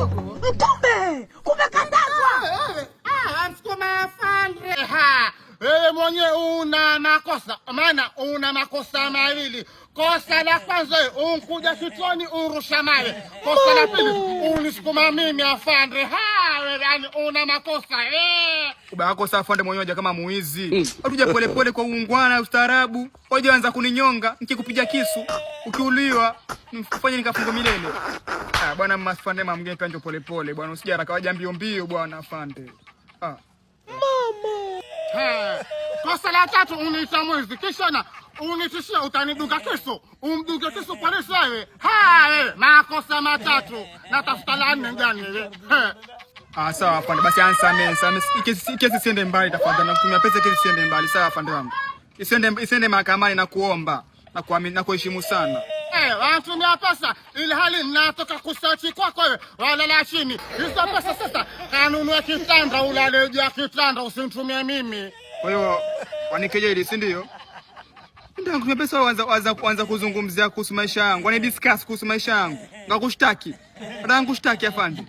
Mtume, kumekandazwa. Msukuma afande. Wewe mwenye una makosa, maana una makosa mawili. Kosa la kwanza unkuja kitoni urusha mawe. Kosa la pili unisukuma mimi afande. Wewe yani una makosa. Makosa afande mwenyewe kama muizi. Hatuja pole pole kwa uungwana ustaarabu. Hoje anza kuninyonga, nikikupiga kisu, ukiuliwa, mfanye nikafungo milele. Bwana mafande mamgeni kanjo pole pole bwana, usije haraka waje mbio mbio bwana afande. Mama. Kosa la tatu uniita mwizi kisha na unitishia utanidunga kisu. Umdunge kisu kwa nini wewe? Makosa matatu. Natafuta la nne gani wewe? Sawa afande, basi ansamee. Ikesi siende mbali tafadhali. Nakutumia pesa ikesi siende mbali, sawa afande wangu. Isiende mahakamani na kuomba na kuamini na kuheshimu sana. Wanatumia pesa ili hali natoka kusachi kwako wewe. Walala chini. Hizo pesa sasa kanunue kitanda ulale juu ya kitanda usinitumie mimi. Kwa hiyo wanikejeli si ndio? Ndio kuna pesa waanza kuzungumzia kuhusu maisha yangu. Wani discuss kuhusu maisha yangu. Ngakushtaki. Nataka kushtaki afande.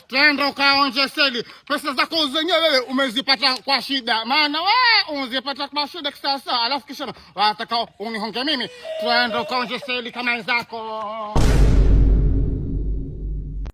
Twende ukaonje seli. Pesa zako zenyewe wewe umezipata kwa shida. Maana wewe unazipata kwa shida kisasa. Alafu kisha wataka unihonge mimi. Twende ukaonje seli kama zako.